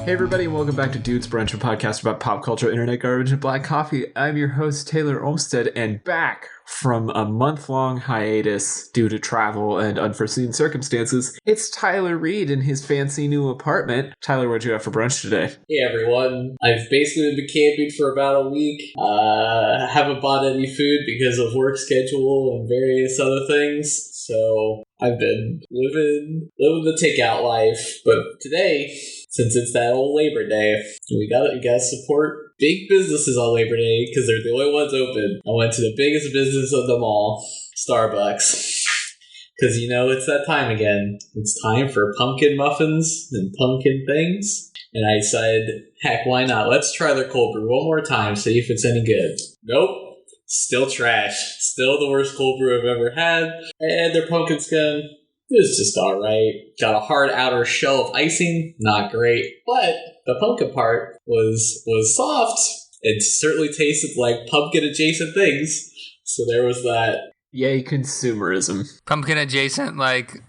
Hey everybody, and welcome back to Dudes Brunch, a podcast about pop culture, internet garbage, and black coffee. I'm your host, Taylor Olmstead, and back from a month-long hiatus due to travel and unforeseen circumstances, it's Tyler Reed in his fancy new apartment. Tyler, what'd you have for brunch today? Hey everyone, I've basically been camping for about a week. Haven't bought any food because of work schedule and various other things. So I've been living the takeout life. But today, since it's that old Labor Day, we gotta support big businesses on Labor Day because they're the only ones open. I went to the biggest business of them all, Starbucks. Because, it's that time again. It's time for pumpkin muffins and pumpkin things. And I said, heck, why not? Let's try their cold brew one more time, see if it's any good. Nope. Still trash. Still the worst cold brew I've ever had. And their pumpkin scone, it was just alright. Got a hard outer shell of icing, not great. But the pumpkin part was soft. It certainly tasted like pumpkin adjacent things. So there was that. Yay, consumerism. Pumpkin adjacent like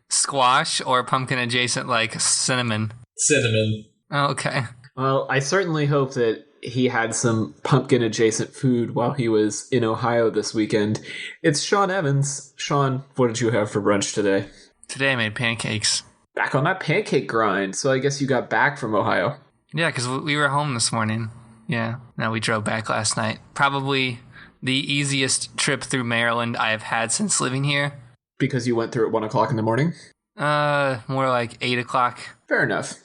squash or pumpkin adjacent like cinnamon? Cinnamon. Oh, okay. Well, I certainly hope that he had some pumpkin adjacent food while he was in Ohio this weekend. It's Sean Evans. Sean, what did you have for brunch today? Today I made pancakes. Back on that pancake grind. So I guess you got back from Ohio. Yeah, because we were home this morning. Yeah. Now we drove back last night. Probably the easiest trip through Maryland I have had since living here. Because you went through at 1 o'clock in the morning? More like 8 o'clock. Fair enough.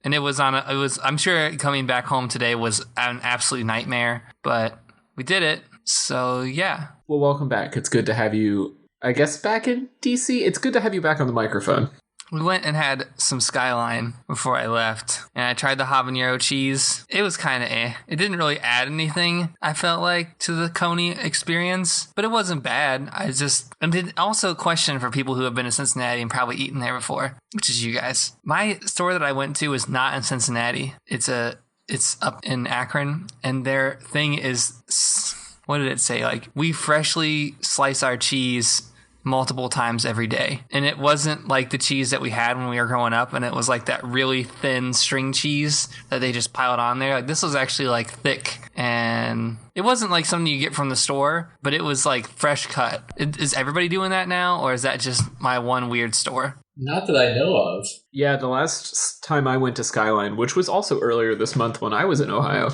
And I'm sure coming back home today was an absolute nightmare, but we did it. So, yeah. Well, welcome back. It's good to have you, I guess, back in DC. It's good to have you back on the microphone. We went and had some Skyline before I left, and I tried the habanero cheese. It was kind of It didn't really add anything, I felt like, to the Coney experience, but it wasn't bad. I did also question for people who have been to Cincinnati and probably eaten there before, which is you guys. My store that I went to is not in Cincinnati. It's up in Akron, and their thing is, what did it say? Like, we freshly slice our cheese multiple times every day. And it wasn't like the cheese that we had when we were growing up, and it was like that really thin string cheese that they just piled on there. Like, this was actually like thick, and it wasn't like something you get from the store, but it was like fresh cut. Is everybody doing that now, or is that just my one weird store? Not that I know of. Yeah, the last time I went to Skyline, which was also earlier this month when I was in Ohio,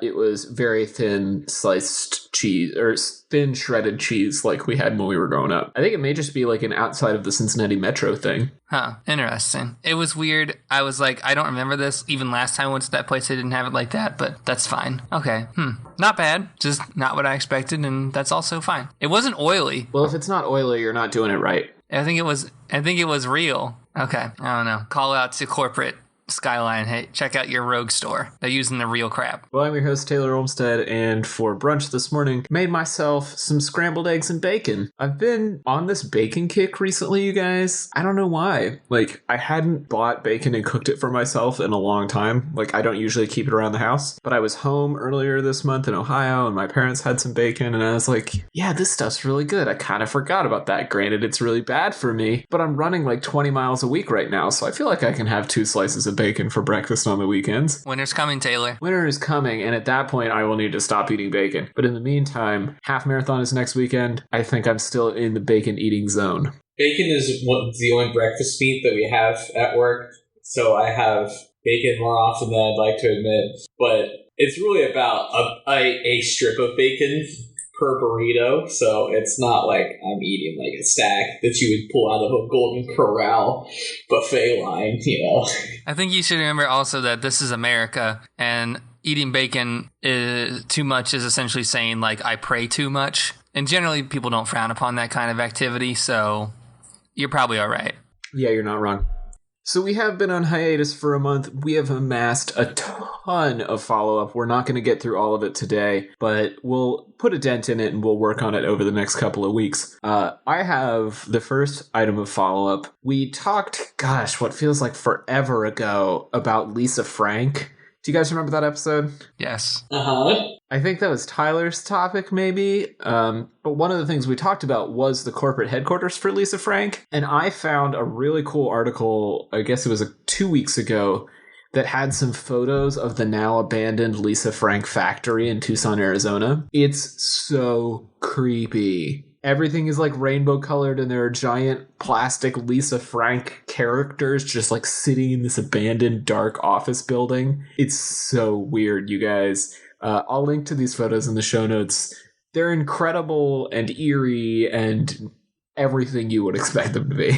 it was very thin sliced cheese, or thin shredded cheese like we had when we were growing up. I think it may just be like an outside of the Cincinnati metro thing. Huh, interesting. It was weird. I was like, I don't remember this. Even last time I went to that place, they didn't have it like that, but that's fine. Okay, not bad. Just not what I expected, and that's also fine. It wasn't oily. Well, if it's not oily, you're not doing it right. I think it was real. Okay. I don't know. Call out to corporate Skyline. Hey, check out your rogue store. They're using the real crap. Well, I'm your host, Taylor Olmstead, and for brunch this morning, made myself some scrambled eggs and bacon. I've been on this bacon kick recently, you guys. I don't know why. Like, I hadn't bought bacon and cooked it for myself in a long time. Like, I don't usually keep it around the house, but I was home earlier this month in Ohio, and my parents had some bacon, and I was like, yeah, this stuff's really good. I kind of forgot about that. Granted, it's really bad for me, but I'm running like 20 miles a week right now, so I feel like I can have 2 slices of bacon for breakfast on the weekends. Winter's coming, Taylor. Winter is coming, and at that point, I will need to stop eating bacon. But in the meantime, half marathon is next weekend. I think I'm still in the bacon eating zone. Bacon is the only breakfast meat that we have at work, so I have bacon more often than I'd like to admit. But it's really about a strip of bacon per burrito, so it's not like I'm eating like a stack that you would pull out of a Golden Corral buffet line, I think you should remember also that this is America, and eating bacon too much is essentially saying, like, I pray too much. And generally, people don't frown upon that kind of activity, so you're probably all right. Yeah, you're not wrong. So we have been on hiatus for a month. We have amassed a ton of follow-up. We're not going to get through all of it today, but we'll put a dent in it and we'll work on it over the next couple of weeks. I have the first item of follow-up. We talked, what feels like forever ago, about Lisa Frank. Do you guys remember that episode? Yes. Uh-huh. I think that was Tyler's topic, maybe. But one of the things we talked about was the corporate headquarters for Lisa Frank. And I found a really cool article, I guess it was 2 weeks ago, that had some photos of the now abandoned Lisa Frank factory in Tucson, Arizona. It's so creepy. Everything is like rainbow colored, and there are giant plastic Lisa Frank characters just like sitting in this abandoned dark office building. It's so weird, you guys. I'll link to these photos in the show notes. They're incredible and eerie and everything you would expect them to be.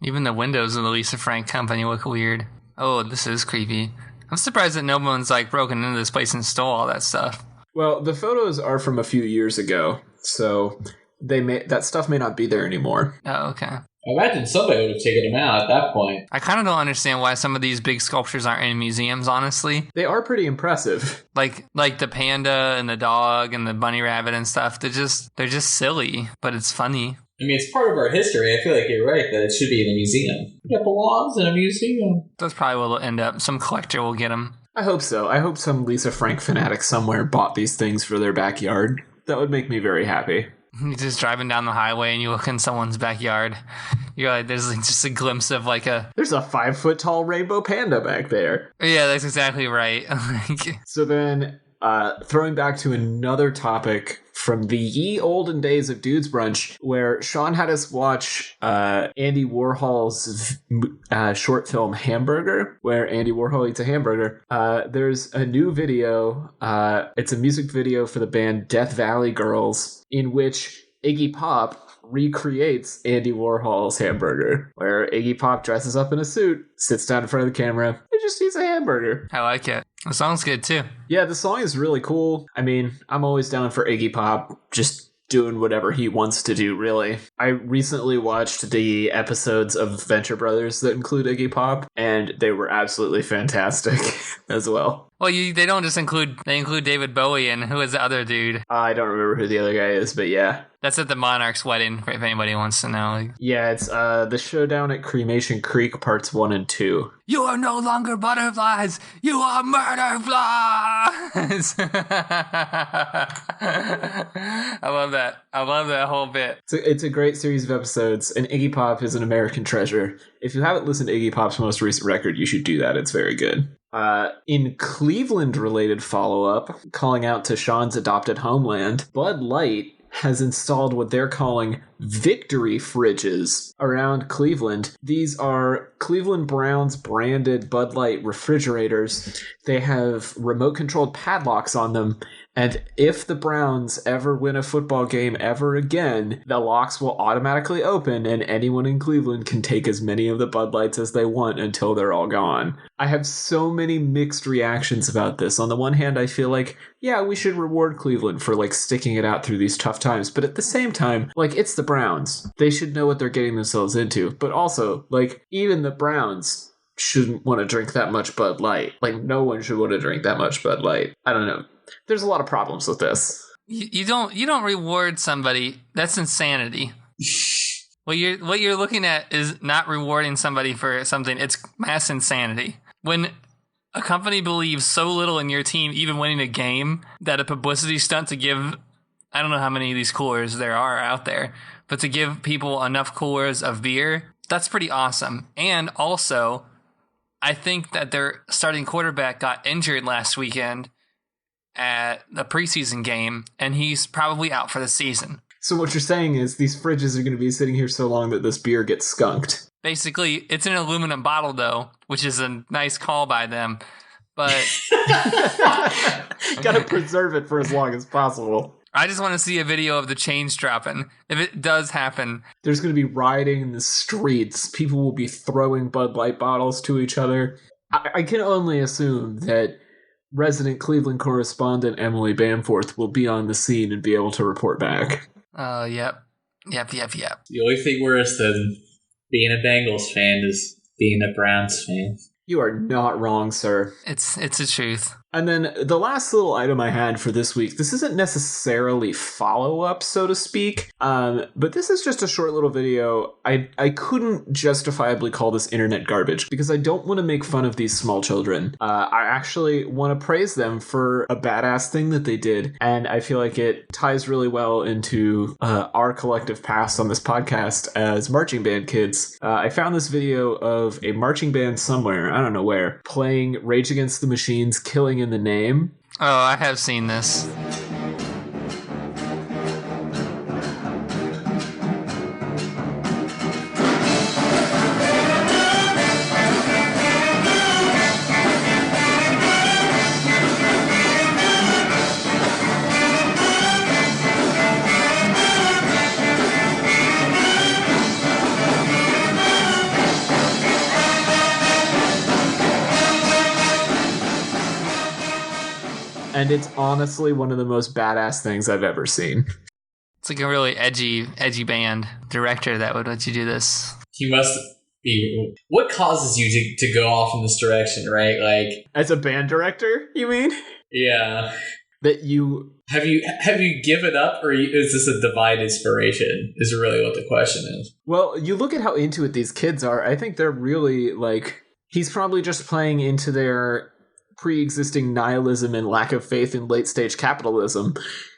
Even the windows of the Lisa Frank company look weird. Oh, this is creepy. I'm surprised that no one's like broken into this place and stole all that stuff. Well, the photos are from a few years ago, so that stuff may not be there anymore. Oh, okay. I imagine somebody would have taken them out at that point. I kind of don't understand why some of these big sculptures aren't in museums, honestly. They are pretty impressive. Like the panda and the dog and the bunny rabbit and stuff. They're just silly, but it's funny. I mean, it's part of our history. I feel like you're right that it should be in a museum. It belongs in a museum. That's probably where it'll end up. Some collector will get them. I hope so. I hope some Lisa Frank fanatic somewhere bought these things for their backyard. That would make me very happy. You're just driving down the highway and you look in someone's backyard. You're like, there's like just a glimpse of like There's a 5-foot tall rainbow panda back there. Yeah, that's exactly right. So then, throwing back to another topic from the ye olden days of Dudes Brunch, where Sean had us watch Andy Warhol's short film Hamburger, where Andy Warhol eats a hamburger. There's a new video. It's a music video for the band Death Valley Girls, in which Iggy Pop recreates Andy Warhol's Hamburger, where Iggy Pop dresses up in a suit, sits down in front of the camera, and just eats a hamburger. I like it. The song's good too. Yeah, the song is really cool. I mean, I'm always down for Iggy Pop just doing whatever he wants to do, really. I recently watched the episodes of Venture Brothers that include Iggy Pop, and they were absolutely fantastic as well. Well, they don't just include David Bowie, and who is the other dude? I don't remember who the other guy is, but yeah. That's at the Monarch's wedding, if anybody wants to know. Yeah, it's The Showdown at Cremation Creek, parts 1 and 2. You are no longer butterflies, you are murder flies! I love that. I love that whole bit. It's a great series of episodes, and Iggy Pop is an American treasure. If you haven't listened to Iggy Pop's most recent record, you should do that. It's very good. In Cleveland-related follow-up, calling out to Sean's adopted homeland, Bud Light has installed what they're calling victory fridges around Cleveland. These are Cleveland Browns branded Bud Light refrigerators. They have remote-controlled padlocks on them, and if the Browns ever win a football game ever again, the locks will automatically open and anyone in Cleveland can take as many of the Bud Lights as they want until they're all gone. I have so many mixed reactions about this. On the one hand, I feel like, yeah, we should reward Cleveland for like sticking it out through these tough times. But at the same time, like, it's the Browns. They should know what they're getting themselves into. But also, like, even the Browns shouldn't want to drink that much Bud Light. Like, no one should want to drink that much Bud Light. I don't know. There's a lot of problems with this. You don't reward somebody. That's insanity. What you're looking at is not rewarding somebody for something. It's mass insanity. When a company believes so little in your team, even winning a game, that a publicity stunt to give, I don't know how many of these coolers there are out there, but to give people enough coolers of beer, that's pretty awesome. And also, I think that their starting quarterback got injured last weekend at the preseason game, and he's probably out for the season. So what you're saying is these fridges are going to be sitting here so long that this beer gets skunked. Basically, it's an aluminum bottle, though, which is a nice call by them. But got to preserve it for as long as possible. I just want to see a video of the chains dropping. If it does happen, there's going to be rioting in the streets. People will be throwing Bud Light bottles to each other. I can only assume that resident Cleveland correspondent Emily Bamforth will be on the scene and be able to report back. Yep. The only thing worse than being a Bengals fan is being a Browns fan. You are not wrong, sir. It's the truth. And then the last little item I had for this week, this isn't necessarily follow-up, so to speak, but this is just a short little video. I couldn't justifiably call this internet garbage because I don't want to make fun of these small children. I actually want to praise them for a badass thing that they did, and I feel like it ties really well into our collective past on this podcast as marching band kids. I found this video of a marching band somewhere, I don't know where, playing Rage Against the Machine's Killing in the Name. Oh, I have seen this. And it's honestly one of the most badass things I've ever seen. It's like a really edgy band director that would let you do this. He must be. What causes you to go off in this direction, right? Like, as a band director, you mean? Yeah. That you have you given up, or is this a divine inspiration? Is really what the question is. Well, you look at how into it these kids are. I think they're really like. He's probably just playing into their pre-existing nihilism and lack of faith in late-stage capitalism.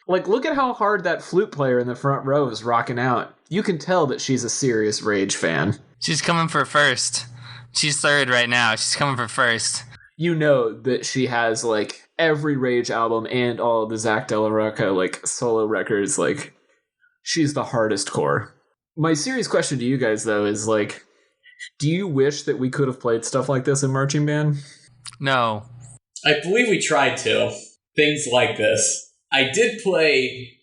Like, look at how hard that flute player in the front row is rocking out. You can tell that she's a serious Rage fan. She's coming for first. She's third right now. She's coming for first. You know that she has, like, every Rage album and all of the Zach De La Rocca, like, solo records. Like, she's the hardest core. My serious question to you guys, though, is, like, do you wish that we could have played stuff like this in marching band? No. I believe we tried to. Things like this. We did play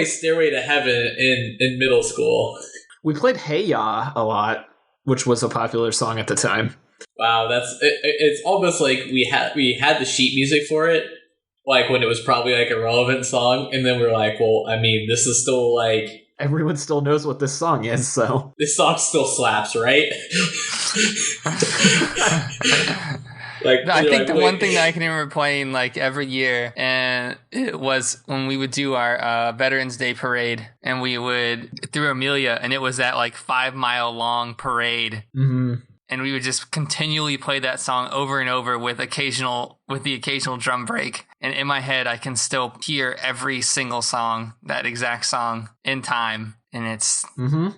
Stairway to Heaven in middle school. We played Hey Ya a lot, which was a popular song at the time. Wow, it's almost like we had the sheet music for it, like when it was probably like a relevant song, and then we're like, well, I mean, this is still like everyone still knows what this song is, so this song still slaps, right? Like, I think the one thing that I can remember playing like every year, and it was when we would do our Veterans Day parade, and we would through Amelia, and it was that like 5-mile long parade, and we would just continually play that song over and over with the occasional drum break. And in my head, I can still hear every single song, that exact song, in time. And it's,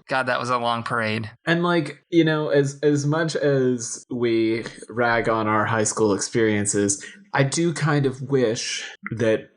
God, that was a long parade. And like, you know, as much as we rag on our high school experiences, I do kind of wish that,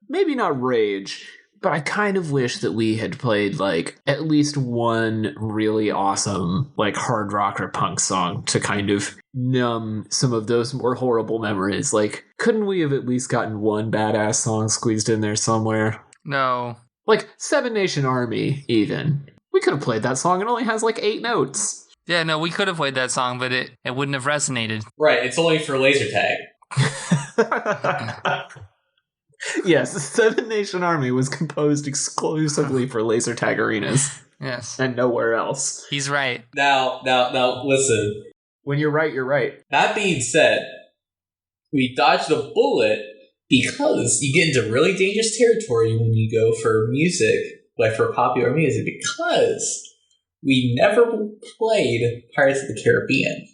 maybe not Rage, but I kind of wish that we had played like at least one really awesome like hard rock or punk song to kind of numb some of those more horrible memories. Like, couldn't we have at least gotten one badass song squeezed in there somewhere? No. Like, Seven Nation Army, even. We could have played that song. It only has, like, 8 notes. Yeah, no, we could have played that song, but it wouldn't have resonated. Right, it's only for laser tag. Yes, Seven Nation Army was composed exclusively for laser tag arenas. Yes. And nowhere else. He's right. Now, listen. When you're right, you're right. That being said, we dodged a bullet because you get into really dangerous territory when you go for music, like for popular music, because we never played Pirates of the Caribbean,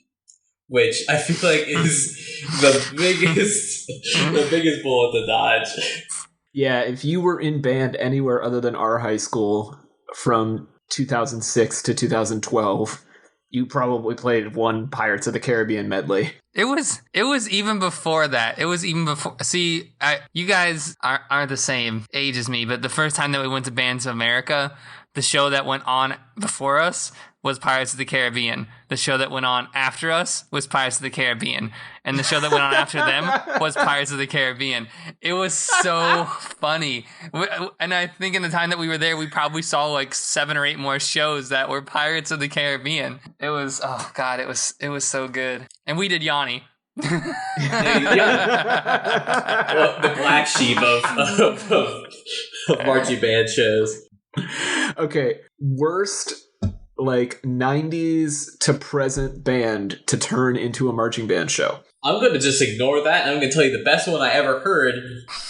which I feel like is the biggest bullet to dodge. Yeah, if you were in band anywhere other than our high school from 2006 to 2012, you probably played one Pirates of the Caribbean medley. It was even before that. It was even before. See, you guys aren't the same age as me, but the first time that we went to Bands of America, the show that went on before us was Pirates of the Caribbean. The show that went on after us was Pirates of the Caribbean. And the show that went on after them was Pirates of the Caribbean. It was so funny. And I think in the time that we were there, we probably saw like 7 or 8 more shows that were Pirates of the Caribbean. It was, oh God, it was so good. And we did Yanni. Well, the black sheep of marching band shows. Okay, worst like 90s to present band to turn into a marching band show. I'm going to just ignore that, and I'm going to tell you the best one I ever heard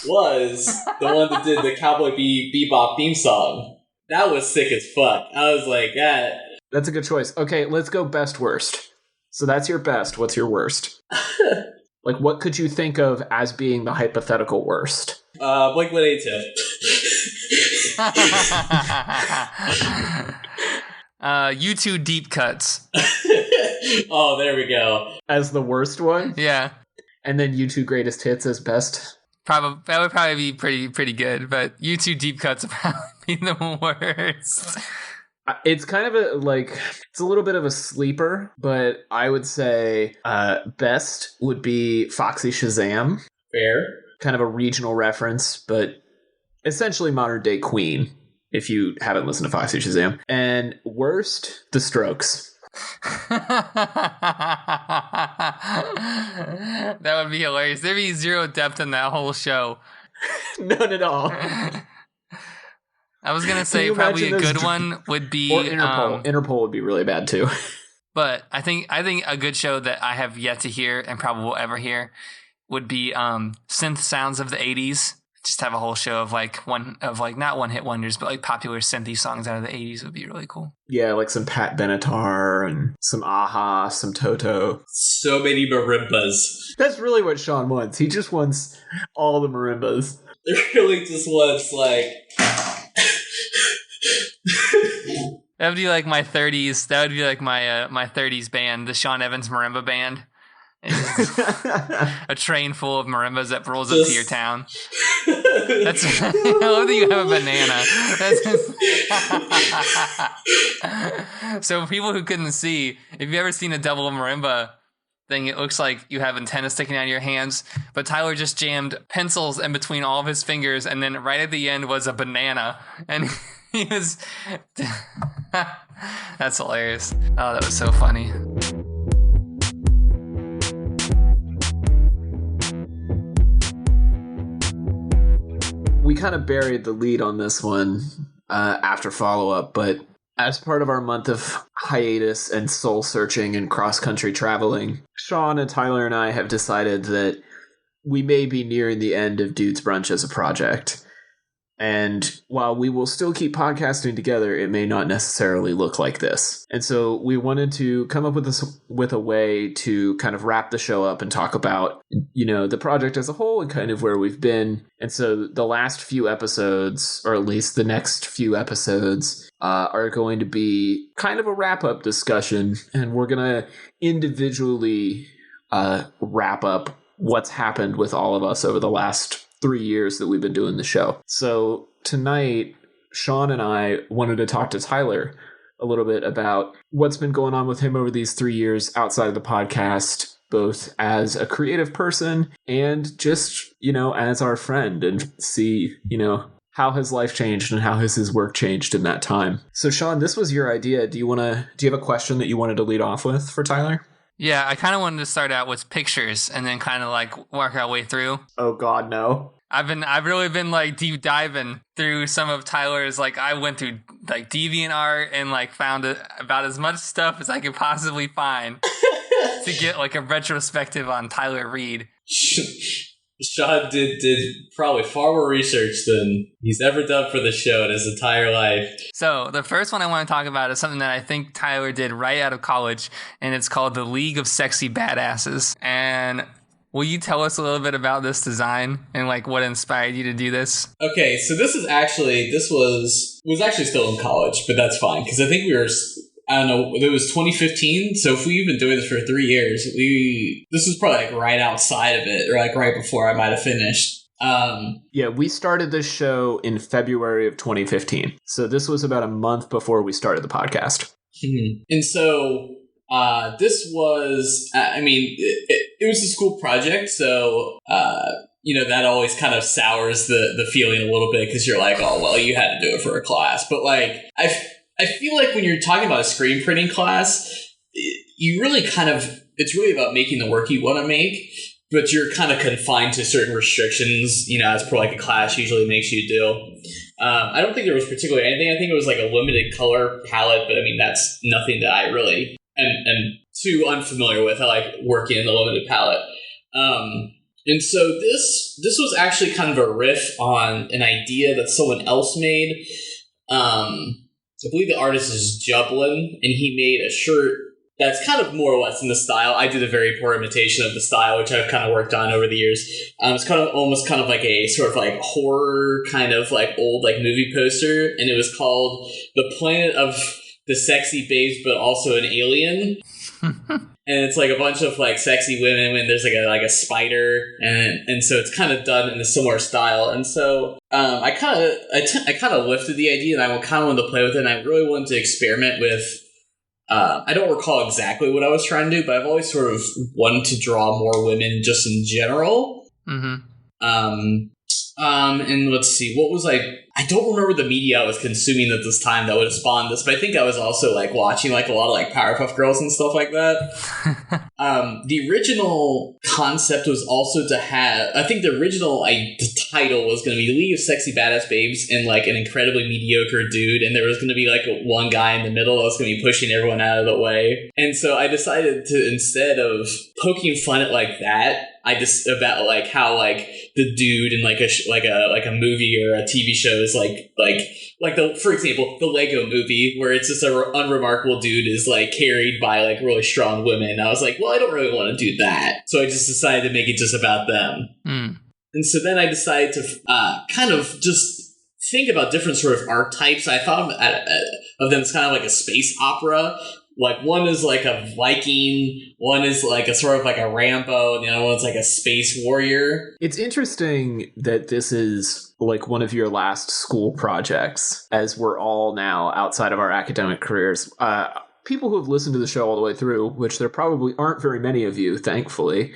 was the one that did the Cowboy Bebop theme song. That was sick as fuck. I was like, yeah. That's a good choice. Okay, let's go best worst. So that's your best. What's your worst? Like, what could you think of as being the hypothetical worst? Blink-182. YouTube deep cuts. Oh, there we go. As the worst one? Yeah. And then YouTube greatest hits as best? That would probably be pretty good, but YouTube deep cuts would probably be the worst. It's kind of it's a little bit of a sleeper, but I would say best would be Foxy Shazam. Fair. Kind of a regional reference, but essentially modern day Queen, if you haven't listened to Foxy Shazam. And worst, The Strokes. That would be hilarious. There'd be zero depth in that whole show. None at all. I was gonna say probably a good one would be or Interpol. Interpol would be really bad too. But I think a good show that I have yet to hear and probably will ever hear would be synth sounds of the 80s. Just have a whole show of not one hit wonders, but like popular synthy songs out of the 80s would be really cool. Yeah, like some Pat Benatar and some Aha, some Toto. So many marimbas. That's really what Sean wants. He just wants all the marimbas. It really just wants That would be like my 30s. That would be like my 30s band, the Sean Evans Marimba Band. A train full of marimbas that rolls up to your town. That's I love that you have a banana. So people who couldn't see, if you've ever seen a double marimba thing, it looks like you have antennas sticking out of your hands. But Tyler just jammed pencils in between all of his fingers, and then right at the end was a banana, and he was. That's hilarious. Oh, that was so funny. We kind of buried the lead on this one after follow-up, but as part of our month of hiatus and soul-searching and cross-country traveling, Sean and Tyler and I have decided that we may be nearing the end of Dudes Brunch as a project. And while we will still keep podcasting together, it may not necessarily look like this. And so we wanted to come up with a way to kind of wrap the show up and talk about, the project as a whole and kind of where we've been. And so the last few episodes, or at least the next few episodes, are going to be kind of a wrap-up discussion. And we're going to individually wrap up what's happened with all of us over the last 3 years that we've been doing the show. So tonight, Sean and I wanted to talk to Tyler a little bit about what's been going on with him over these 3 years outside of the podcast, both as a creative person and just, as our friend, and see, how has life changed and how has his work changed in that time. So Sean, this was your idea. Do you have a question that you wanted to lead off with for Tyler? Yeah, I kind of wanted to start out with pictures and then kind of work our way through. Oh God, no. I've really been deep diving through some of Tyler's, I went through DeviantArt and found about as much stuff as I could possibly find to get a retrospective on Tyler Reed. Sean did probably far more research than he's ever done for the show in his entire life. So the first one I want to talk about is something that I think Tyler did right out of college, and it's called the League of Sexy Badasses. And will you tell us a little bit about this design and what inspired you to do this? Okay, so this was actually still in college, but that's fine because I think we were. I don't know, it was 2015, so if we've been doing this for 3 years, this was probably right outside of it, or right before I might have finished. Yeah, we started this show in February of 2015, so this was about a month before we started the podcast. And so this was, it was a school project, so that always kind of sours the feeling a little bit because you're oh, well, you had to do it for a class, but I feel like when you're talking about a screen printing class, you really it's really about making the work you want to make. but you're kind of confined to certain restrictions, as per like a class usually makes you do. I don't think there was particularly anything. I think it was like a limited color palette, but I mean, that's nothing that I really am too unfamiliar with. I like working in the limited palette. And so this was actually kind of a riff on an idea that someone else made. I believe the artist is Jublin, and he made a shirt that's kind of more or less in the style. I did a very poor imitation of the style, which I've kind of worked on over the years. It's kind of almost kind of like a sort of like horror kind of like old like movie poster, and it was called The Planet of the Sexy Babes, but also an Alien. And it's like a bunch of like sexy women, and there's like a spider, and so it's kind of done in a similar style. And so I kind of lifted the idea, and I kind of wanted to play with it, and I really wanted to experiment with. I don't recall exactly what I was trying to do, but I've always sort of wanted to draw more women just in general. Mm-hmm. And let's see, what was I don't remember the media I was consuming at this time that would have spawned this, but I think I was also like watching like a lot of like Powerpuff Girls and stuff like that. The original concept was also to have, I think the original the title was going to be League of Sexy Badass Babes and like an incredibly mediocre dude, and there was going to be like one guy in the middle that was going to be pushing everyone out of the way. And so I decided to, instead of poking fun at like that, about like how like the dude in like a movie or a TV show is like the, for example, the Lego movie, where it's just a unremarkable dude is like carried by like really strong women. I was like, well, I don't really want to do that, so I just decided to make it just about them. And so then I decided to kind of just think about different sort of archetypes. I thought of them as kind of like a space opera. Like one is like a Viking, one is like a sort of like a Rambo, and the other one's like a space warrior. It's interesting that this is like one of your last school projects, as we're all now outside of our academic careers. People who have listened to the show all the way through, which there probably aren't very many of you, thankfully,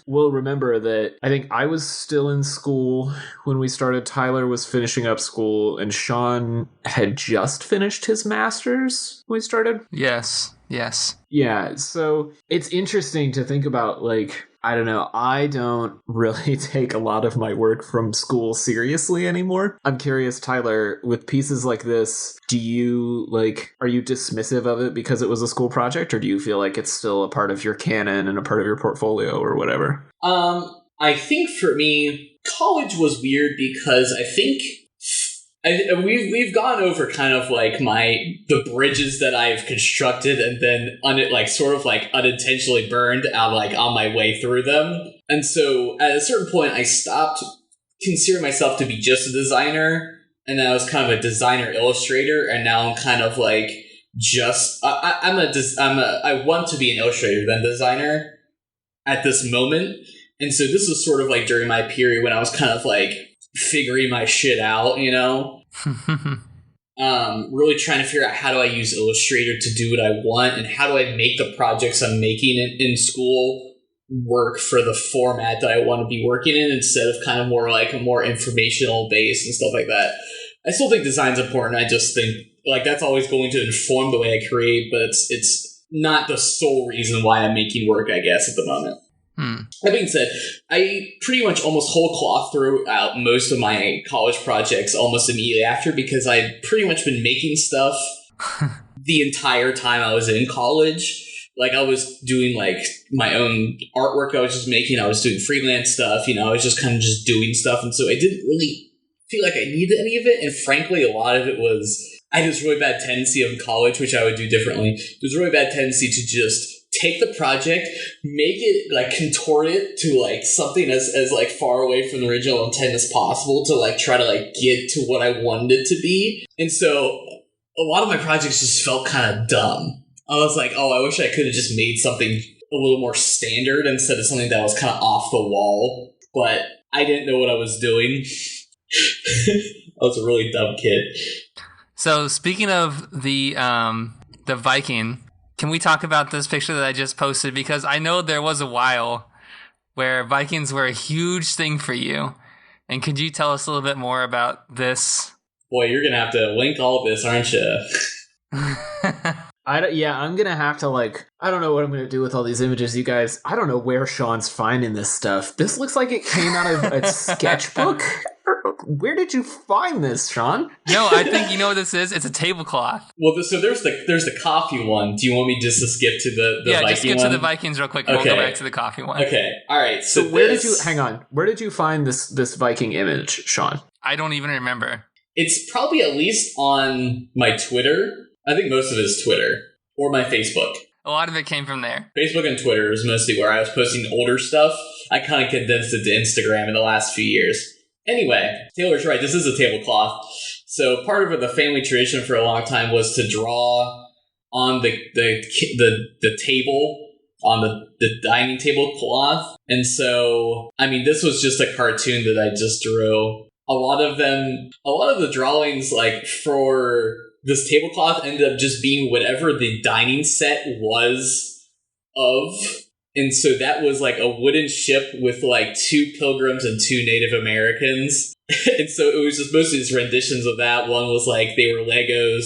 will remember that I think I was still in school when we started. Tyler was finishing up school, and Sean had just finished his master's when we started. Yes. Yeah, so it's interesting to think about, like, I don't know, I don't really take a lot of my work from school seriously anymore. I'm curious, Tyler, with pieces like this, are you dismissive of it because it was a school project, or do you feel like it's still a part of your canon and a part of your portfolio or whatever? I think for me, college was weird because I think we've gone over kind of like the bridges that I've constructed and then sort of unintentionally burned out on my way through them. And so at a certain point, I stopped considering myself to be just a designer, and then I was kind of a designer illustrator, and now I'm kind of like I want to be an illustrator than designer at this moment. And so this was sort of like during my period when I was kind of like figuring my shit out, really trying to figure out how do I use Illustrator to do what I want, and how do I make the projects I'm making in school work for the format that I want to be working in, instead of kind of more like a more informational base and stuff like that. I still think design's important. I just think that's always going to inform the way I create, but it's not the sole reason why I'm making work, I guess, at the moment. That being said, I pretty much almost whole cloth threw out most of my college projects almost immediately after, because I'd pretty much been making stuff the entire time I was in college. I was doing my own artwork I was just making. I was doing freelance stuff, I was just kind of just doing stuff. And so I didn't really feel like I needed any of it. And frankly, a lot of it was, I had this really bad tendency in college, which I would do differently. There's a really bad tendency to just take the project, make it contort it to something as far away from the original intent as possible to try to get to what I wanted it to be. And so a lot of my projects just felt kind of dumb. I was like, oh, I wish I could have just made something a little more standard instead of something that was kind of off the wall. But I didn't know what I was doing. I was a really dumb kid. So speaking of the Viking, can we talk about this picture that I just posted? Because I know there was a while where Vikings were a huge thing for you. And could you tell us a little bit more about this? Boy, you're going to have to link all of this, aren't you? I'm gonna have to I don't know what I'm gonna do with all these images, you guys. I don't know where Sean's finding this stuff. This looks like it came out of a sketchbook. Where did you find this, Sean? No, I think you know what this is. It's a tablecloth. Well, so there's the coffee one. Do you want me just to skip to the Viking one? Yeah, just skip to the Vikings real quick, and we'll go back to the coffee one. Okay, all right. So where did you find this Viking image, Sean? I don't even remember. It's probably at least on my Twitter. I think most of it is Twitter or my Facebook. A lot of it came from there. Facebook and Twitter is mostly where I was posting older stuff. I kind of condensed it to Instagram in the last few years. Anyway, Taylor's right. This is a tablecloth. So part of the family tradition for a long time was to draw on the table, on the dining tablecloth. And so, I mean, this was just a cartoon that I just drew. A lot of the drawings, for this tablecloth ended up just being whatever the dining set was of. And so that was a wooden ship with 2 pilgrims and 2 Native Americans. And so it was just mostly just renditions of that. One was they were Legos.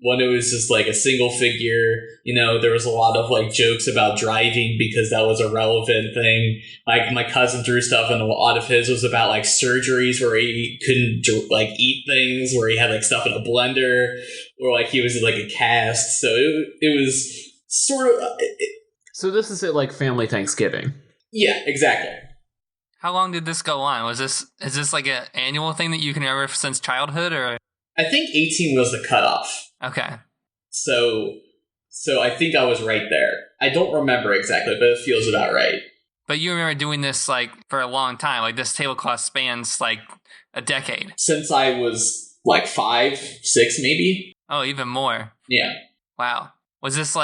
One, it was just a single figure. There was a lot of jokes about driving because that was a relevant thing. My cousin drew stuff, and a lot of his was about surgeries where he couldn't eat things, where he had stuff in a blender, or he was in a cast. So it was sort of. So this is it family Thanksgiving. Yeah, exactly. How long did this go on? Is this an annual thing that you can remember since childhood, or? I think 18 was the cutoff. Okay. So I think I was right there. I don't remember exactly, but it feels about right. But you remember doing this for a long time. This tablecloth spans a decade. Since I was 5, 6 maybe. Oh, even more. Yeah. Wow. Was this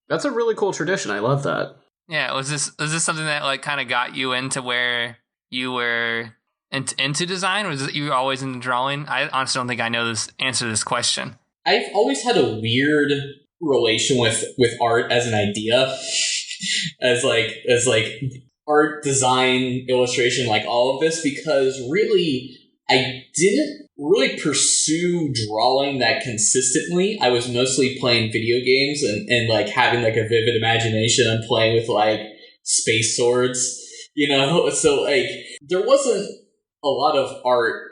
That's a really cool tradition. I love that. Yeah, was this something that kind of got you into where you were into design, or was it you were always into drawing? I honestly don't think I know this answer to this question. I've always had a weird relation with art as an idea, as art, design, illustration, all of this, because really I didn't really pursue drawing that consistently. I was mostly playing video games and having a vivid imagination and playing with space swords, so there wasn't a lot of art.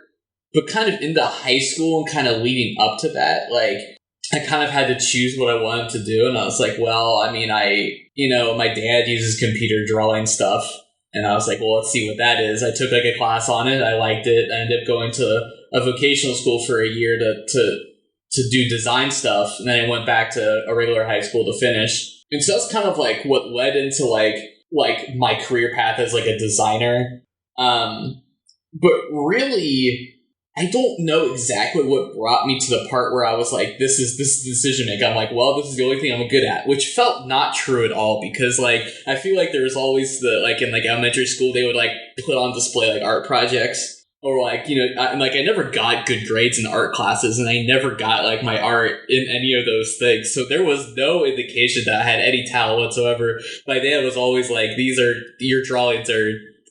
But kind of into high school and kind of leading up to that, I kind of had to choose what I wanted to do. And I was well, I mean, my dad uses computer drawing stuff. And I was well, let's see what that is. I took a class on it. I liked it. I ended up going to a vocational school for a year to do design stuff. And then I went back to a regular high school to finish. And so that's kind of what led into my career path as a designer. But really, I don't know exactly what brought me to the part where I was this is decision making. I'm well, this is the only thing I'm good at, which felt not true at all, because I feel there was always the in elementary school they would put on display art projects, or I never got good grades in art classes, and I never got my art in any of those things. So there was no indication that I had any talent whatsoever. My dad was always your drawings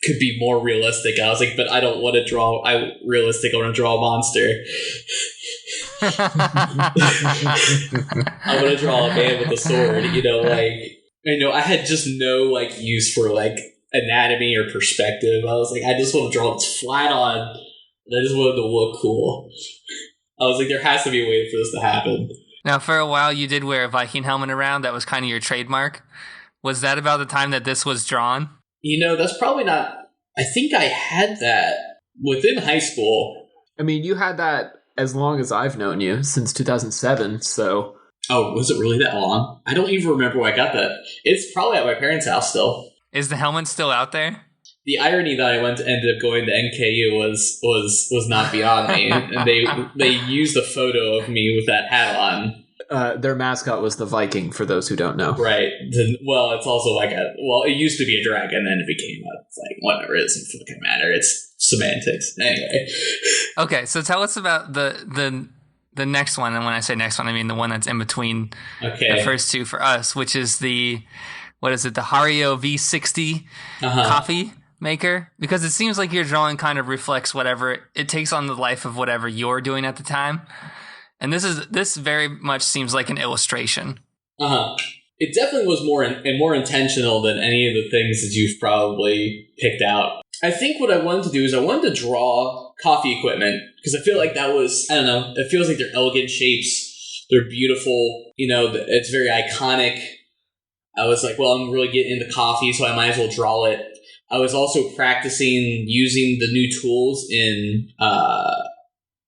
could be more realistic. I was but I don't want to draw realistic. I want to draw a monster. I want to draw a man with a sword. I had just no use for anatomy or perspective. I was I just want to draw it flat on, and I just wanted to look cool. I was there has to be a way for this to happen. Now, for a while, you did wear a Viking helmet around. That was kind of your trademark. Was that about the time that this was drawn? That's probably not... I think I had that within high school. I mean, you had that as long as I've known you, since 2007, so... Oh, was it really that long? I don't even remember where I got that. It's probably at my parents' house still. Is the helmet still out there? The irony that I ended up going to NKU was not beyond me. And they used a photo of me with that hat on. Their mascot was the Viking, for those who don't know. Right. Well, it's also it used to be a dragon, then it became whatever, it doesn't fucking matter. It's semantics. Anyway. Okay, so tell us about the next one, and when I say next one, I mean the one that's in between the first two for us, which is the Hario V60 coffee maker, because it seems like your drawing kind of reflects whatever it takes on the life of whatever you're doing at the time. And this very much seems like an illustration. Uh-huh. It definitely was more intentional than any of the things that you've probably picked out. I think what I wanted to do is I wanted to draw coffee equipment because I feel like that was, I don't know, it feels like they're elegant shapes. They're beautiful. It's very iconic. I was like, well, I'm really getting into coffee, so I might as well draw it. I was also practicing using the new tools in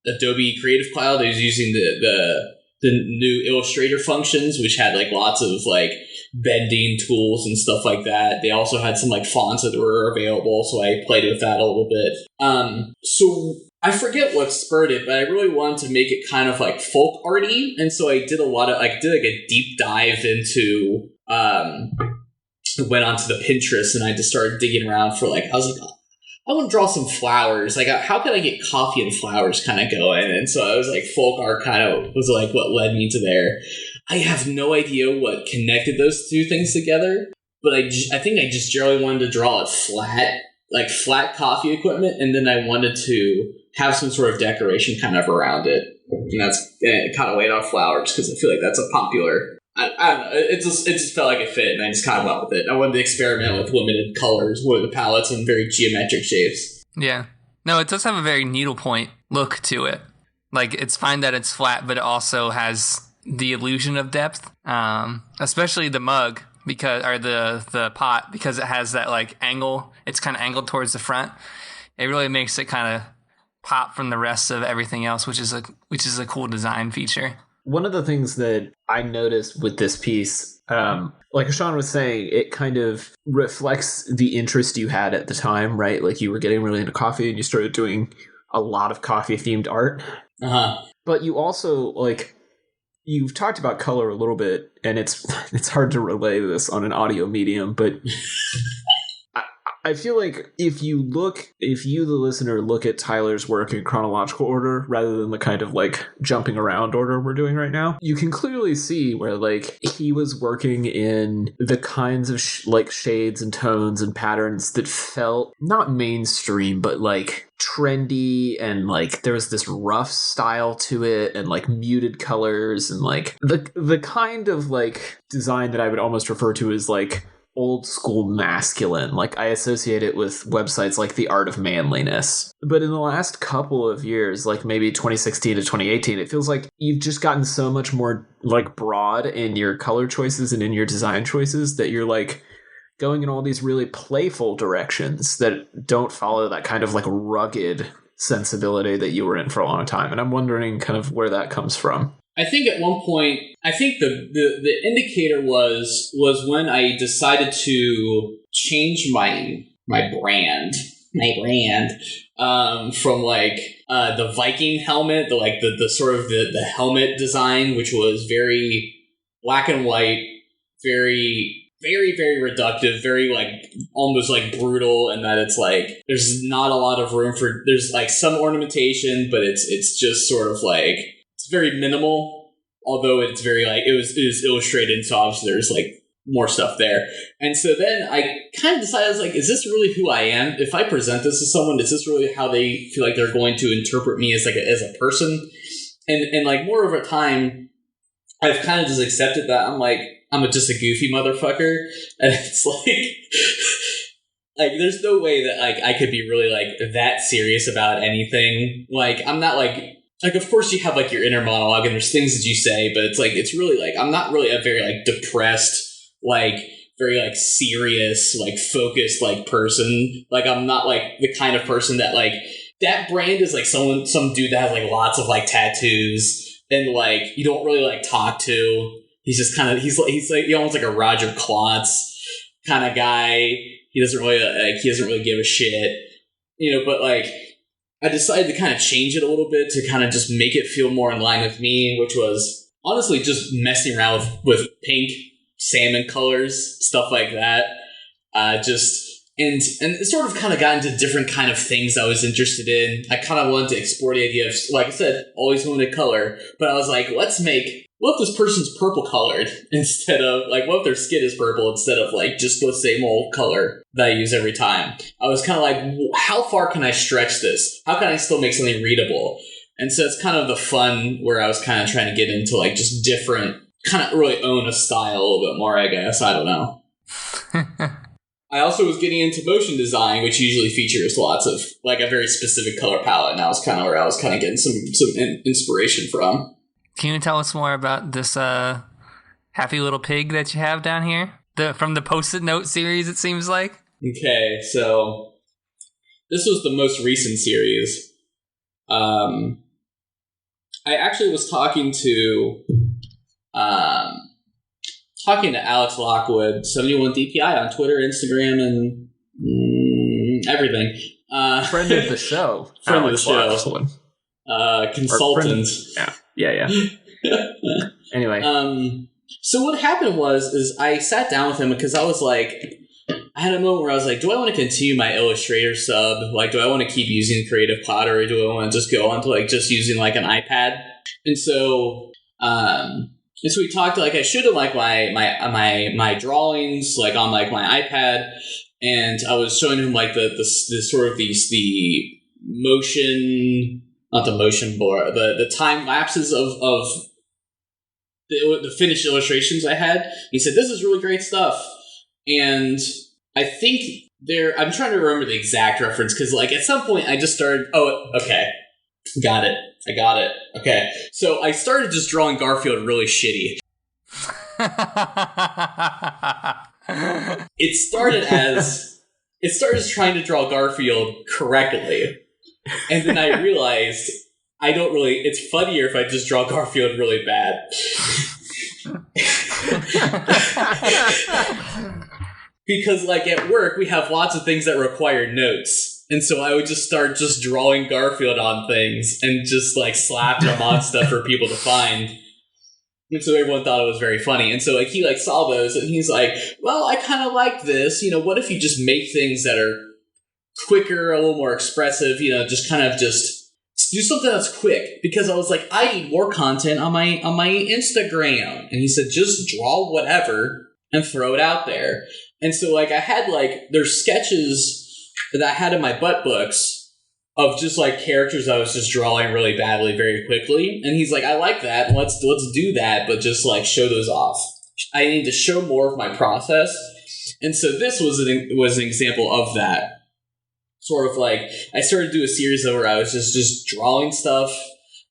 Adobe Creative Cloud. I was using the new Illustrator functions, which had like lots of like bending tools and stuff like that. They also had some like fonts that were available, so I played with that a little bit. So I forget what spurred it, but I really wanted to make it kind of like folk arty, and so I did a deep dive into went onto the Pinterest and I just started digging around for like, I was like, I want to draw some flowers. Like, how can I get coffee and flowers kind of going? And so I was like, folk art kind of was like what led me to there. I have no idea what connected those two things together, but I think I just generally wanted to draw it flat coffee equipment, and then I wanted to have some sort of decoration kind of around it. And it kind of laid off flowers because I feel like that's a popular. I don't know. It just felt like it fit, and I just kind of went with it. I wanted to experiment with limited colors, with the palettes, and very geometric shapes. Yeah. No, it does have a very needlepoint look to it. Like, it's fine that it's flat, but it also has the illusion of depth. Especially the mug, or the pot, because it has that like angle. It's kind of angled towards the front. It really makes it kind of pop from the rest of everything else, which is a cool design feature. One of the things that I noticed with this piece, like Sean was saying, it kind of reflects the interest you had at the time, right? Like you were getting really into coffee and you started doing a lot of coffee-themed art. Uh-huh. But you also, like, you've talked about color a little bit, and it's hard to relay this on an audio medium, but I feel like if you, the listener, look at Tyler's work in chronological order rather than the kind of like jumping around order we're doing right now, you can clearly see where like he was working in the kinds of shades and tones and patterns that felt not mainstream, but like trendy, and like there was this rough style to it and like muted colors and like the kind of like design that I would almost refer to as like old school masculine. Like I associate it with websites like The Art of Manliness. But in the last couple of years, like maybe 2016 to 2018, it feels like you've just gotten so much more like broad in your color choices and in your design choices that you're like going in all these really playful directions that don't follow that kind of like rugged sensibility that you were in for a long time. And I'm wondering kind of where that comes from. I think at one point, I think the indicator was when I decided to change my brand from like the Viking helmet, the sort of the helmet design, which was very black and white, very very, very reductive, very like almost like brutal, and that it's like there's not a lot of room for, there's like some ornamentation, but it's just sort of like it's very minimal, although it's very like it is illustrated, so obviously there's like more stuff there. And so then I kind of decided, I was like, is this really who I am? If I present this to someone, is this really how they feel like they're going to interpret me as like as a person? And like more over time, I've kind of just accepted that I'm like, I'm just a goofy motherfucker, and it's like there's no way that like I could be really like that serious about anything. Like I'm not like of course you have like your inner monologue and there's things that you say, but it's like it's really like I'm not really a very like depressed, like very like serious, like focused like person. Like I'm not like the kind of person that like that brand is like some dude that has like lots of like tattoos and like you don't really like talk to. He's just kind of he's like almost like a Roger Klotz kind of guy. He doesn't really give a shit, you know. But like I decided to kind of change it a little bit to kind of just make it feel more in line with me, which was honestly just messing around with pink, salmon colors, stuff like that. And it sort of kind of got into different kind of things I was interested in. I kind of wanted to explore the idea of, like I said, always limited color. But I was like, what if this person's purple colored instead of, like, what if their skin is purple instead of, like, just the same old color that I use every time? I was kind of like, how far can I stretch this? How can I still make something readable? And so it's kind of the fun where I was kind of trying to get into, like, just different kind of really own a style a little bit more, I guess. I don't know. I also was getting into motion design, which usually features lots of, like, a very specific color palette, and that was kind of where I was kind of getting some inspiration from. Can you tell us more about this happy little pig that you have down here? From the Post-it Note series, it seems like? Okay, so this was the most recent series. I actually was talking to Alex Lockwood, 71DPI on Twitter, Instagram, and everything. Friend of the show. Friend of the show. Consultant. Yeah. Anyway. So what happened is I sat down with him because I was like, I had a moment where I was like, do I want to continue my Illustrator sub? Like, do I want to keep using Creative Cloud, or do I want to just go on to like just using like an iPad? And so we talked, like, I showed him like my drawings like on like my iPad, and I was showing him like the sort of the motion, not the motion board, the time lapses of the finished illustrations I had. He said, "This is really great stuff," and I think I'm trying to remember the exact reference because like at some point I just started. Oh, okay, got it. I got it. Okay, so I started just drawing Garfield really shitty. It started as trying to draw Garfield correctly, and then I realized it's funnier if I just draw Garfield really bad. Because like at work we have lots of things that require notes. And so I would just start just drawing Garfield on things and just like slapping them on stuff for people to find. And so everyone thought it was very funny. And so like he like saw those and he's like, well, I kind of like this. You know, what if you just make things that are quicker, a little more expressive, you know, just kind of just do something that's quick. Because I was like, I need more content on my Instagram. And he said, just draw whatever and throw it out there. And so like I had like, there's sketches that I had in my butt books of just like characters I was just drawing really badly very quickly. And he's like, I like that. Let's do that, but just like show those off. I need to show more of my process. And so this was an example of that. Sort of like I started to do a series where I was just drawing stuff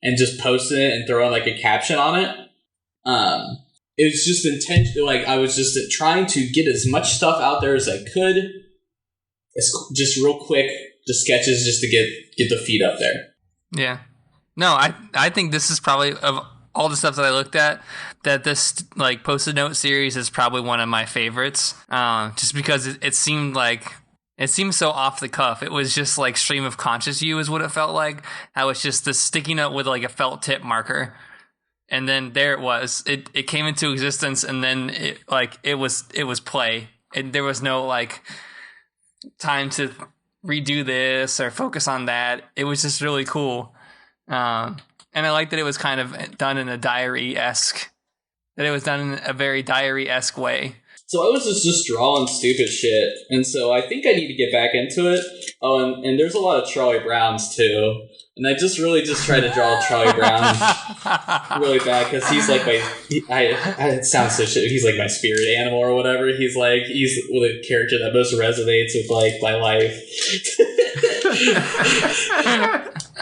and just posting it and throwing like a caption on it. It was just intentional. Like I was just trying to get as much stuff out there as I could. It's just real quick, just sketches just to get the feed up there. Yeah. No, I think this is probably, of all the stuff that I looked at, that this like Post-it Note series is probably one of my favorites. Just because it seemed so off the cuff. It was just like stream of conscious you is what it felt like. How it's just this sticking up with like a felt tip marker. And then there it was. It came into existence, and then it was play. There was no like time to redo this or focus on that. It was just really cool. And I like that it was kind of done in a diary-esque. That it was done in a very diary-esque way. So I was just drawing stupid shit, and so I think I need to get back into it. Oh, and there's a lot of Charlie Browns too, and I just tried to draw Charlie Brown really bad because he's like it sounds so shit. He's like my spirit animal or whatever. He's with a character that most resonates with like my life.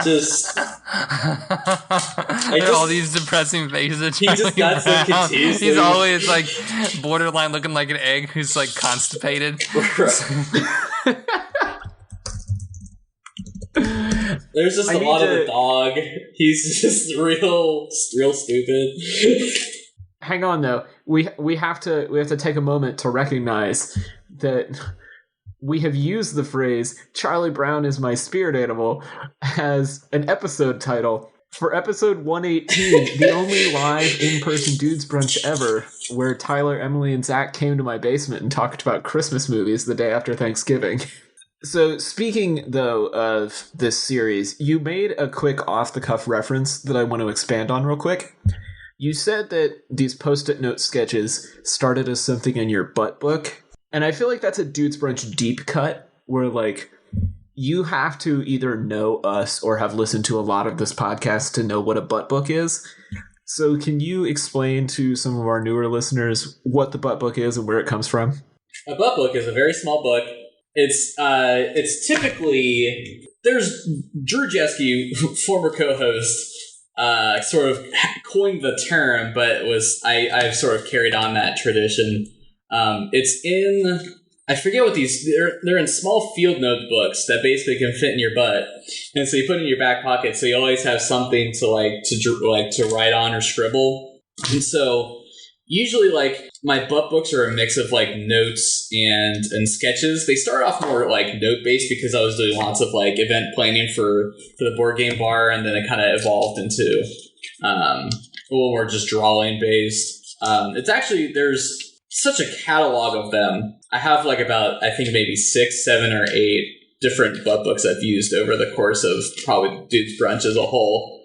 Just all these depressing faces. He just got so confused. He's always like borderline looking like an egg who's like constipated. There's just a lot of the dog. He's just real stupid. Hang on though. We have to take a moment to recognize that we have used the phrase "Charlie Brown is my spirit animal" as an episode title for episode 118, the only live in-person Dudes Brunch ever, where Tyler, Emily, and Zach came to my basement and talked about Christmas movies the day after Thanksgiving. So speaking, though, of this series, you made a quick off-the-cuff reference that I want to expand on real quick. You said that these Post-it note sketches started as something in your butt book. And I feel like that's a Dudes Brunch deep cut where, like, you have to either know us or have listened to a lot of this podcast to know what a butt book is. So can you explain to some of our newer listeners what the butt book is and where it comes from? A butt book is a very small book. It's typically, there's Drew Jeske, former co-host, sort of coined the term, but I've sort of carried on that tradition. It's in, I forget what they're in small field notebooks that basically can fit in your butt, and so you put it in your back pocket, so you always have something to write on or scribble. And so usually, like, my butt books are a mix of like notes and sketches. They start off more like note based because I was doing lots of like event planning for the board game bar, and then it kind of evolved into a little more just drawing based. It's actually, there's such a catalog of them. I have like about, I think maybe 6, 7, or 8 different butt books I've used over the course of probably Dudes Brunch as a whole.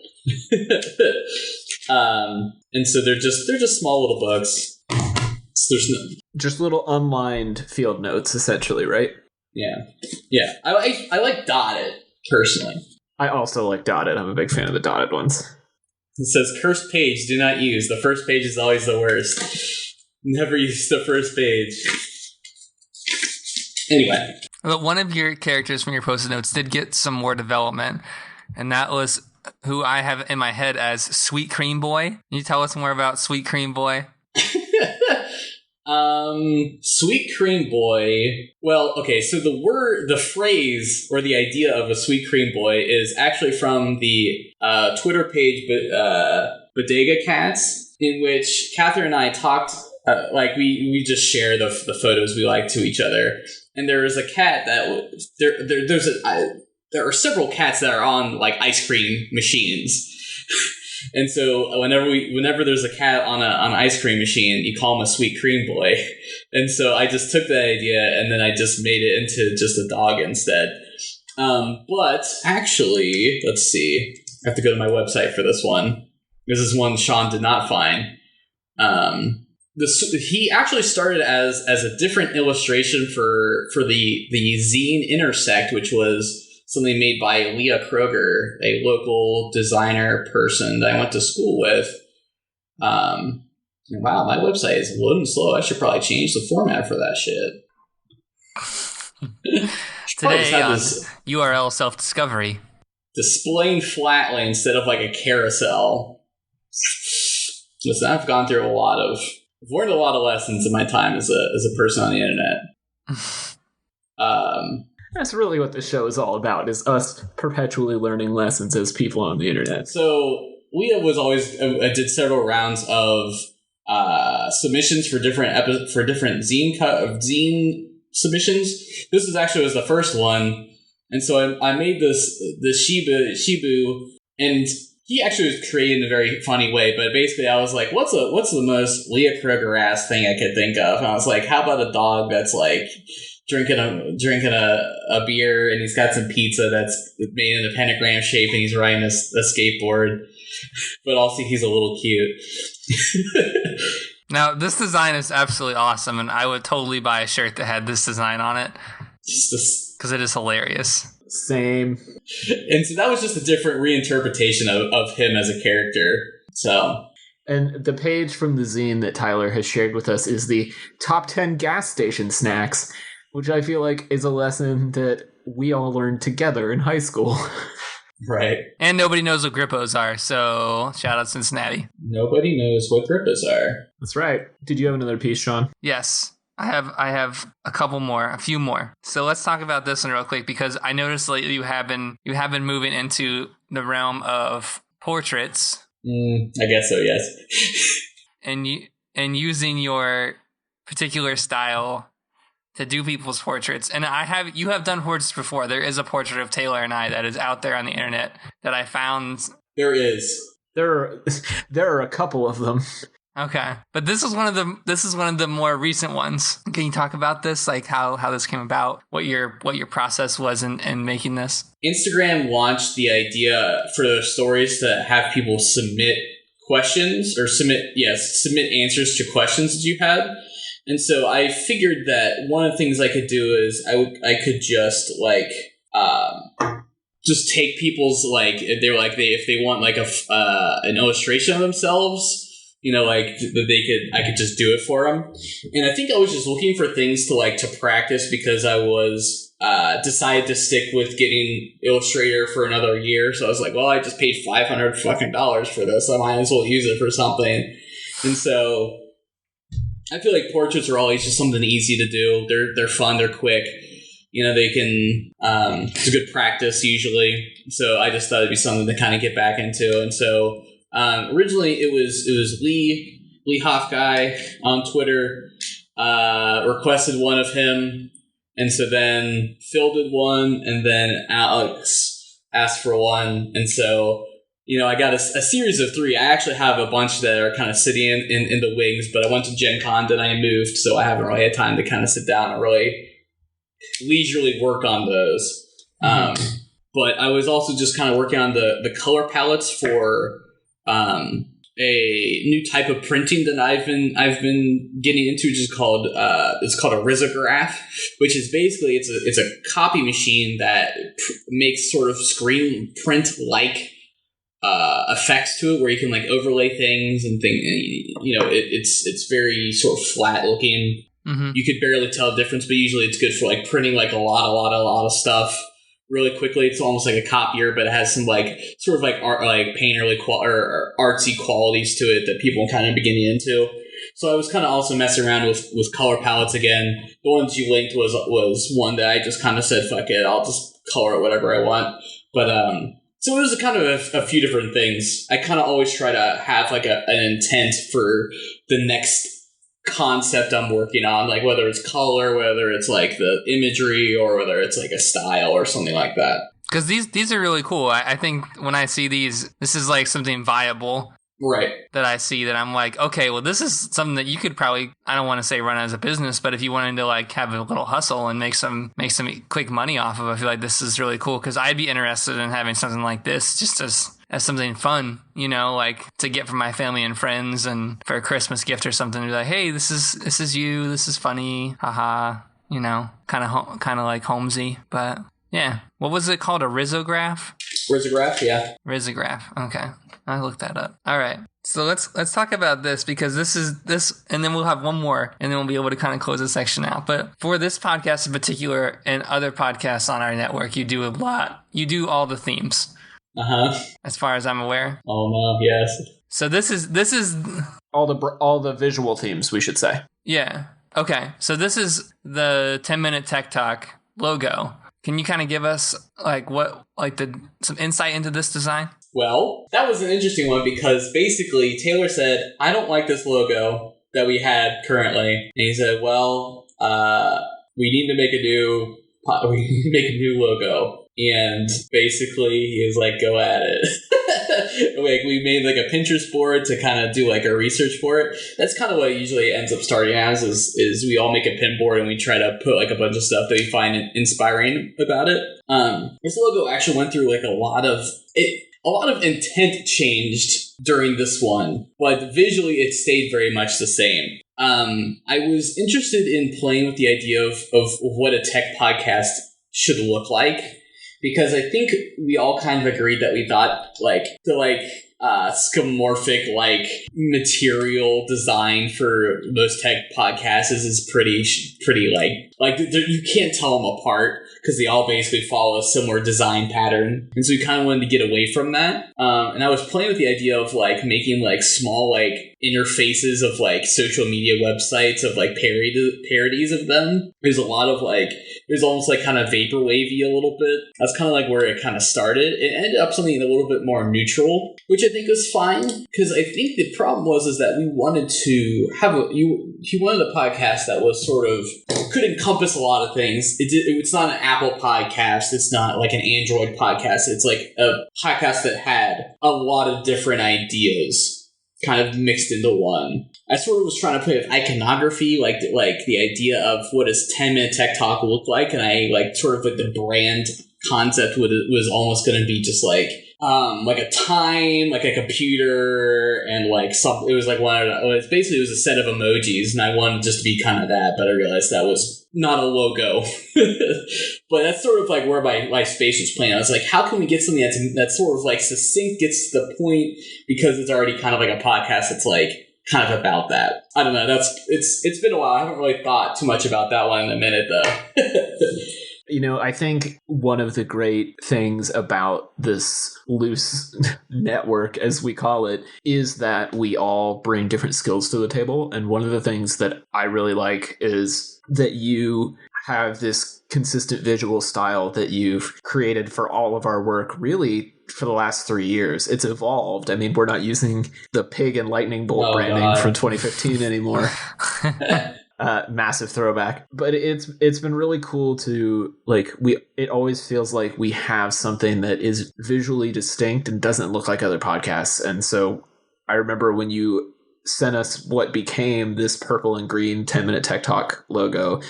And so they're just small little books. So just little unlined field notes, essentially, right? Yeah. I like dotted personally. I also like dotted. I'm a big fan of the dotted ones. It says cursed page, do not use. The first page is always the worst. Never use the first page. Anyway. But one of your characters from your Post-it notes did get some more development, and that was who I have in my head as Sweet Cream Boy. Can you tell us more about Sweet Cream Boy? Sweet Cream Boy. Well, okay, so the phrase or the idea of a Sweet Cream Boy is actually from the Twitter page Bodega Cats, in which Catherine and I talked, like we just share the photos we like to each other. And there is a cat that there are several cats that are on like ice cream machines. And so whenever there's a cat on an ice cream machine, you call him a Sweet Cream Boy. And so I just took that idea and then I just made it into just a dog instead. But actually, let's see. I have to go to my website for this one. This is one Sean did not find. He actually started as a different illustration for the zine Intersekt, which was something made by Leah Kroger, a local designer person that I went to school with. Wow, my website is loading slow. I should probably change the format for that shit. Today on URL self-discovery. Displaying flatly instead of like a carousel. Listen, I've learned a lot of lessons in my time as a person on the internet. That's really what this show is all about, is us perpetually learning lessons as people on the internet. So Leah was always did several rounds of submissions for different zine submissions. This was the first one, and so I made the Shibu, and he actually was created in a very funny way. But basically, I was like, "What's the most Leah Kroger ass thing I could think of?" And I was like, "How about a dog that's like drinking a beer, and he's got some pizza that's made in a pentagram shape, and he's riding a skateboard, but also he's a little cute." Now, this design is absolutely awesome, and I would totally buy a shirt that had this design on it, because it is hilarious. Same. And so that was just a different reinterpretation of him as a character. So. And the page from the zine that Tyler has shared with us is the top 10 gas station snacks, which I feel like is a lesson that we all learned together in high school. Right. And nobody knows what Grippos are, so shout out Cincinnati. Nobody knows what Grippos are. That's right. Did you have another piece, Sean? Yes. I have a few more. So let's talk about this one real quick, because I noticed lately you have been moving into the realm of portraits. I guess so, yes. and using your particular style to do people's portraits. And you have done portraits before. There is a portrait of Taylor and I that is out there on the internet that I found. There is. There are a couple of them. Okay, but this is one of the more recent ones. Can you talk about this, like how this came about, what your process was in making this? Instagram launched the idea for their stories to have people submit questions or submit answers to questions that you had, and so I figured that one of the things I could do is I could just just take people's if they want like an illustration of themselves, that I could just do it for them. And I think I was just looking for things to practice because I was decided to stick with getting Illustrator for another year. So I was like, well, I just paid $500 fucking for this. I might as well use it for something. And so I feel like portraits are always just something easy to do. They're fun. They're quick. They can, it's a good practice usually. So I just thought it'd be something to kind of get back into. And so, originally it was Lee Hoff guy on Twitter, requested one of him. And so then Phil did one, and then Alex asked for one. And so, I got a series of 3. I actually have a bunch that are kind of sitting in the wings, but I went to Gen Con, then I moved, so I haven't really had time to kind of sit down and really leisurely work on those. But I was also just kind of working on the color palettes for a new type of printing that I've been getting into, which is called a risograph, which is basically it's a copy machine that makes sort of screen print like effects to it, where you can overlay things and things. It's very sort of flat looking. Mm-hmm. You could barely tell the difference, but usually it's good for printing a lot of stuff really quickly. It's almost like a copier, but it has some sort of art, painterly or artsy qualities to it that people kind of beginning into. So I was kind of also messing around with color palettes again. The ones you linked was one that I just kind of said, fuck it, I'll just color it whatever I want. But so it was kind of a few different things. I kind of always try to have an intent for the next concept I'm working on, whether it's color, whether it's the imagery, or whether it's a style or something like that. Because these are really cool. I think when I see these, this is something viable. Right. That I see that I'm okay, well, this is something that you could probably, I don't want to say run as a business, but if you wanted to have a little hustle and make some quick money off of it, I feel like this is really cool, because I'd be interested in having something like this just as something fun, to get from my family and friends, and for a Christmas gift or something, to be hey, this is you, this is funny, haha, kind of Holmesy, but yeah. What was it called? A risograph? Risograph, yeah. Risograph. Okay. I looked that up. All right. So let's talk about this, because this, and then we'll have one more, and then we'll be able to kind of close this section out. But for this podcast in particular, and other podcasts on our network, you do a lot. You do all the themes. As far as I'm aware. Oh no, yes. So this is all the visual themes, we should say. Yeah. Okay. So this is the 10-minute Tech Talk logo. Can you kind of give us some insight into this design? Well, that was an interesting one, because basically Taylor said, I don't like this logo that we had currently. And he said, well, we need to make a new logo. And basically he was like, go at it. We made a Pinterest board to kind of do a research for it. That's kind of what it usually ends up starting as, is we all make a pin board and we try to put a bunch of stuff that we find inspiring about it. This logo actually went through a lot of intent changed during this one, but visually it stayed very much the same. I was interested in playing with the idea of what a tech podcast should look like, because I think we all kind of agreed that we thought the skeuomorphic material design for most tech podcasts is pretty you can't tell them apart, because they all basically follow a similar design pattern. And so we kind of wanted to get away from that. And I was playing with the idea of making small interfaces of social media websites of parodies of them. There's a lot of there's almost kind of vaporwavy a little bit. That's kind of where it kind of started. It ended up something a little bit more neutral, which I think was fine, because I think the problem was that we wanted to have he wanted a podcast that was sort of could encompass a lot of things. It's not an Apple podcast. It's not an Android podcast. It's a podcast that had a lot of different ideas kind of mixed into one. I sort of was trying to play with iconography, the idea of what does 10-minute Tech Talk look like, and I sort of the brand concept was almost going to be just like a time, like a computer, and like some. It was like it was a set of emojis, and I wanted just to be kind of that, but I realized that was not a logo. But that's sort of like where my space was playing. I was like, how can we get something that's sort of like succinct, gets to the point, because it's already kind of like a podcast that's like kind of about that. I don't know. It's been a while. I haven't really thought too much about that one in a minute though. You know, I think one of the great things about this loose network, as we call it, is that we all bring different skills to the table. And one of the things that I really like is that you have this consistent visual style that you've created for all of our work, really, for the last 3 years. It's evolved. I mean, we're not using the pig and lightning bolt branding from 2015 anymore. Massive throwback. But it's been really cool to, like, it always feels like we have something that is visually distinct and doesn't look like other podcasts. And so I remember when you sent us what became this purple and green 10-minute Tech Talk logo,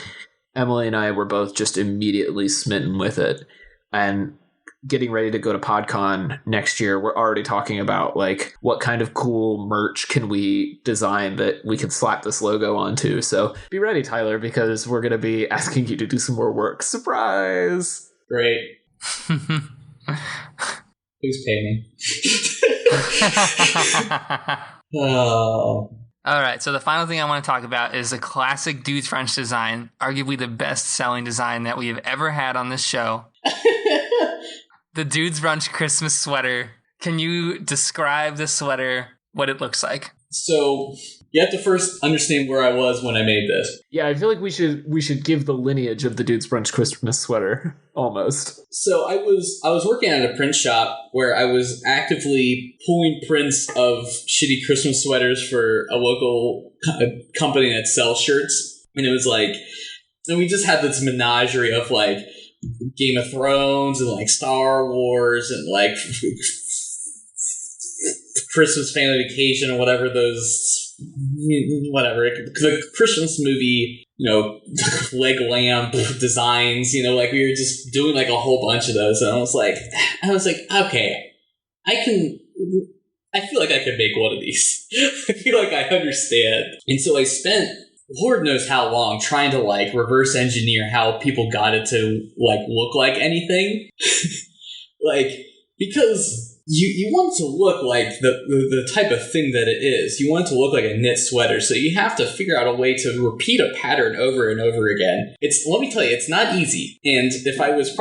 Emily and I were both just immediately smitten with it. And getting ready to go to PodCon next year, we're already talking about, like, what kind of cool merch can we design that we can slap this logo onto. So be ready, Tyler, because we're going to be asking you to do some more work. Surprise! Great. Please pay me. Oh. All right, so the final thing I want to talk about is a classic Dudes Brunch design, arguably the best-selling design that we have ever had on this show. The Dudes Brunch Christmas sweater. Can you describe the sweater, what it looks like? So you have to first understand where I was when I made this. Yeah, I feel like we should give the lineage of the Dudes Brunch Christmas sweater, almost. So I was working at a print shop where I was actively pulling prints of shitty Christmas sweaters for a local company that sells shirts. And it was like, and we just had this menagerie of like Game of Thrones and like Star Wars and like Christmas Family Vacation or whatever the Christmas movie, leg lamp designs, like we were just doing like a whole bunch of those. And I was like, okay, I feel like I could make one of these. I feel like I understand. And so I spent Lord knows how long trying to like reverse engineer how people got it to like look like anything. Like, because you want it to look like the type of thing that it is. You want it to look like a knit sweater. So you have to figure out a way to repeat a pattern over and over again. Let me tell you, it's not easy. And if I was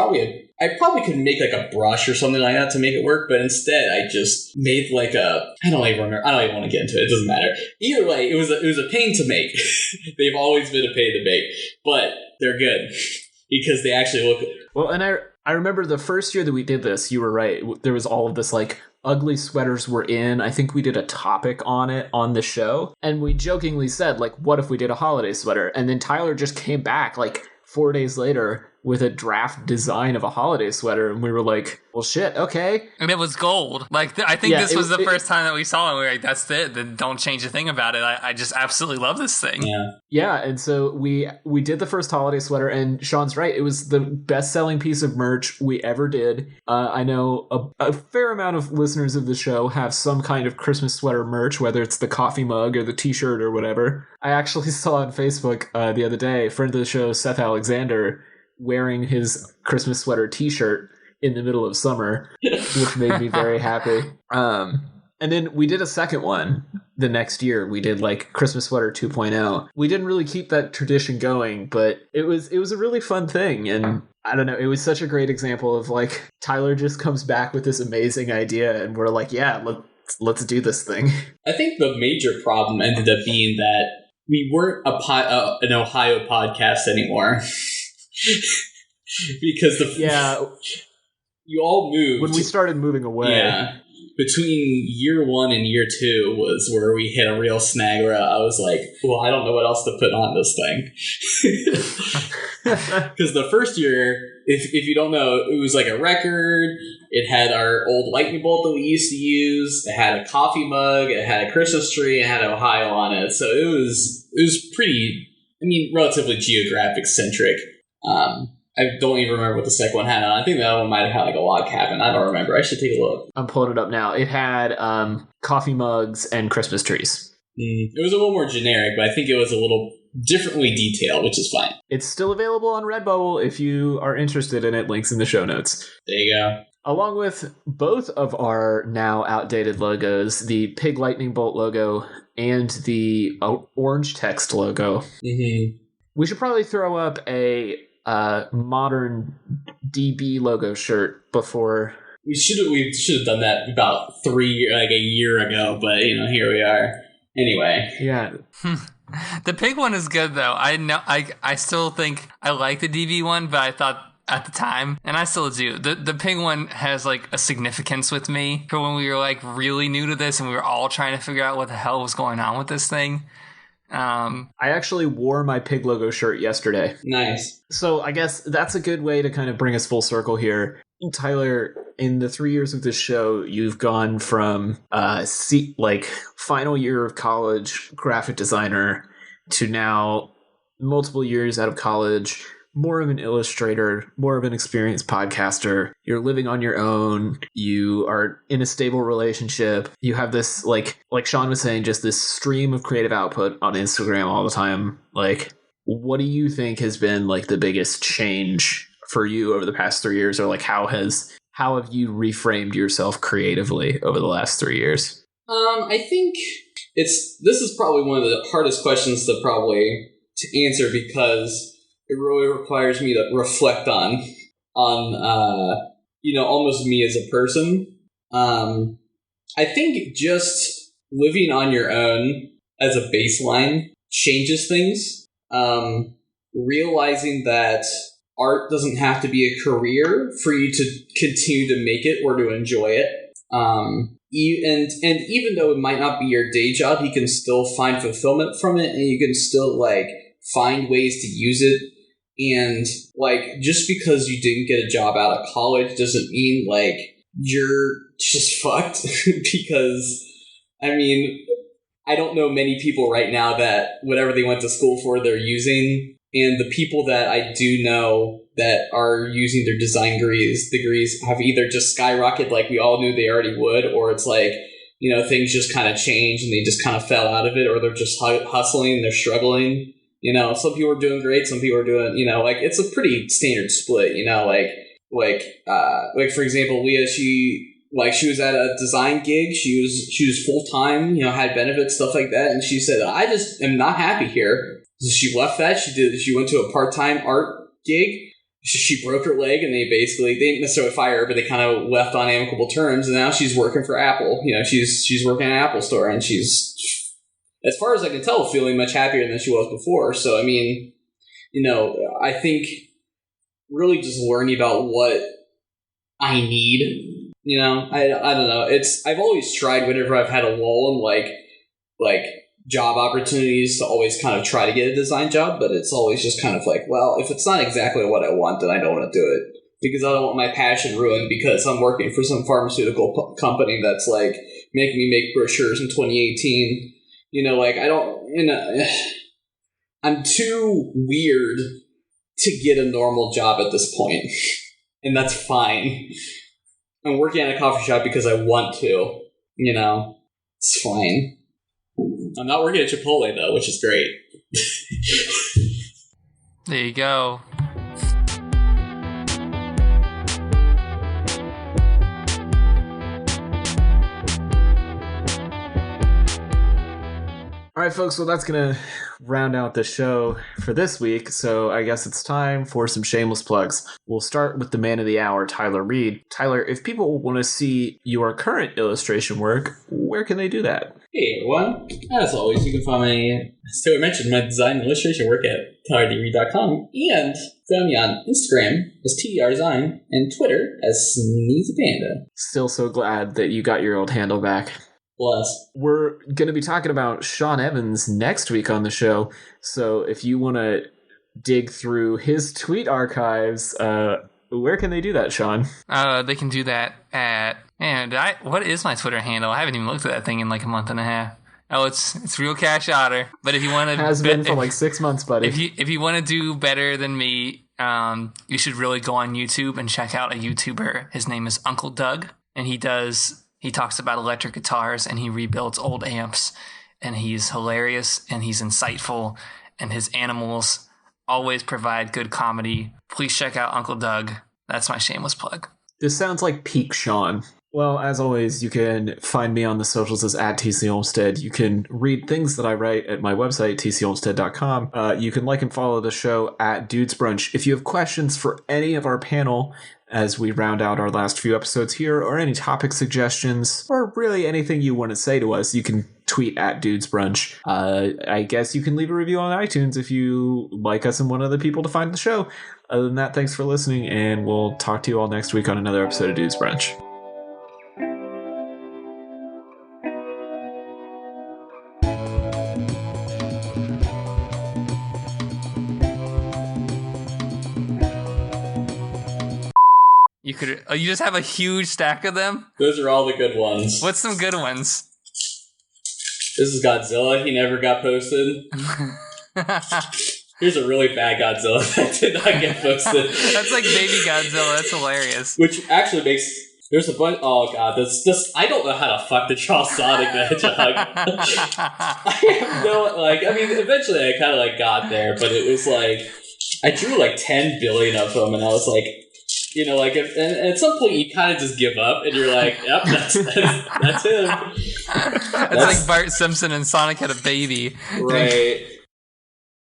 I probably could make like a brush or something like that to make it work, but instead I just made like I don't even want to get into it. It doesn't matter. Either way, it was a pain to make. They've always been a pain to make, but they're good because they actually look. Well, and I remember the first year that we did this, you were right. There was all of this like ugly sweaters were in. I think we did a topic on it on the show. And we jokingly said, like, what if we did a holiday sweater? And then Tyler just came back like 4 days later with a draft design of a holiday sweater. And we were like, well, shit, okay. And it was gold. Like, I think this was the first time that we saw it. We were like, that's it. Then don't change a thing about it. I just absolutely love this thing. Yeah. Yeah. And so we did the first holiday sweater, and Sean's right. It was the best selling piece of merch we ever did. I know a fair amount of listeners of the show have some kind of Christmas sweater merch, whether it's the coffee mug or the t-shirt or whatever. I actually saw on Facebook the other day, a friend of the show, Seth Alexander, wearing his Christmas sweater t-shirt in the middle of summer, which made me very happy. And then we did a second one the next year. We did like Christmas sweater 2.0. We didn't really keep that tradition going, but it was a really fun thing. And I don't know, it was such a great example of like Tyler just comes back with this amazing idea and we're like, yeah, let's do this thing. I think the major problem ended up being that we weren't an Ohio podcast anymore. Because you all moved when we started moving away. Yeah, between year 1 and year 2 was where we hit a real snag where I was like, well, I don't know what else to put on this thing. Because the first year, if you don't know, it was like a record. It had our old lightning bolt that we used to use. It had a coffee mug. It had a Christmas tree. It had Ohio on it. So it was pretty, relatively geographic centric. I don't even remember what the second one had on. I think the other one might have had like a log cabin. I don't remember. I should take a look. I'm pulling it up now. It had coffee mugs and Christmas trees. It was a little more generic, but I think it was a little differently detailed, which is fine. It's still available on Redbubble if you are interested in it. Links in the show notes. There you go. Along with both of our now outdated logos, the Pig Lightning Bolt logo and the orange text logo, we should probably throw up a modern DB logo shirt before. We should have done that about a year ago, but here we are. Anyway, yeah. The pig one is good though. I still think I like the DB one, but I thought at the time, and I still do, the pig one has like a significance with me for when we were like really new to this and we were all trying to figure out what the hell was going on with this thing. I actually wore my pig logo shirt yesterday. Nice. So I guess that's a good way to kind of bring us full circle here. Tyler, in the 3 years of this show, you've gone from final year of college graphic designer to now multiple years out of college, more of an illustrator, more of an experienced podcaster. You're living on your own. You are in a stable relationship. You have this, like Sean was saying, just this stream of creative output on Instagram all the time. Like, what do you think has been like the biggest change for you over the past 3 years? Or like, how have you reframed yourself creatively over the last 3 years? I think this is probably one of the hardest questions to answer because it really requires me to reflect on almost me as a person. I think just living on your own as a baseline changes things. Realizing that art doesn't have to be a career for you to continue to make it or to enjoy it. And even though it might not be your day job, you can still find fulfillment from it, and you can still find ways to use it. And just because you didn't get a job out of college doesn't mean you're just fucked. Because I don't know many people right now that whatever they went to school for, they're using. And the people that I do know that are using their design degrees have either just skyrocketed like we all knew they already would, or it's things just kind of changed and they just kind of fell out of it, or they're just hustling and they're struggling. Some people are doing great, some people are doing, it's a pretty standard split, for example, Leah, she was at a design gig, she was full-time, had benefits, stuff like that, and she said, I just am not happy here. So she left that, she went to a part-time art gig, she broke her leg, and they didn't necessarily fire her, but they kind of left on amicable terms, and now she's working for Apple, she's working at an Apple store, and she's, as far as I can tell, feeling much happier than she was before. So, I think really just learning about what I need, I don't know. I've always tried whenever I've had a lull in job opportunities to always kind of try to get a design job, but it's always just kind of well, if it's not exactly what I want, then I don't want to do it, because I don't want my passion ruined because I'm working for some pharmaceutical company that's making me make brochures in 2018. I'm too weird to get a normal job at this point, and that's fine. I'm working at a coffee shop because I want to, it's fine. I'm not working at Chipotle though, which is great. There you go. All right, folks, well, that's going to round out the show for this week, so I guess it's time for some shameless plugs. We'll start with the man of the hour, Tyler Reed. Tyler, if people want to see your current illustration work, where can they do that? Hey, everyone. As always, you can find my design and illustration work at tylerreed.com, and find me on Instagram as TDRZine and Twitter as SneezyPanda. Still so glad that you got your old handle back. Bless. We're going to be talking about Sean Evans next week on the show, so if you want to dig through his tweet archives, where can they do that, Sean? They can do that at... Man, what is my Twitter handle? I haven't even looked at that thing in a month and a half. Oh, it's Real Cash Otter. But if you want to... Has been for 6 months, buddy. If you want to do better than me you should really go on YouTube and check out a YouTuber. His name is Uncle Doug, and he talks about electric guitars and he rebuilds old amps, and he's hilarious and he's insightful, and his animals always provide good comedy. Please check out Uncle Doug. That's my shameless plug. This sounds like peak Sean. Well, as always, you can find me on the socials as @TCOlmstead. You can read things that I write at my website, tcolmstead.com. You can like and follow the show at Dudes Brunch. If you have questions for any of our panel as we round out our last few episodes here, or any topic suggestions, or really anything you want to say to us, you can tweet at Dudes Brunch. I guess you can leave a review on iTunes if you like us and want other people to find the show. Other than that, thanks for listening, and we'll talk to you all next week on another episode of Dudes Brunch. You just have a huge stack of them? Those are all the good ones. What's some good ones? This is Godzilla. He never got posted. Here's a really bad Godzilla that did not get posted. That's like baby Godzilla. That's hilarious. Which actually makes... There's a bunch... Oh, God. This I don't know how to fuck to draw Sonic the Hedgehog. I have no... eventually I kind of, got there, but it was, I drew, 10 billion of them, and I was like... and at some point you kind of just give up, and you're like, "Yep, that's him." That's like Bart Simpson and Sonic had a baby. Right.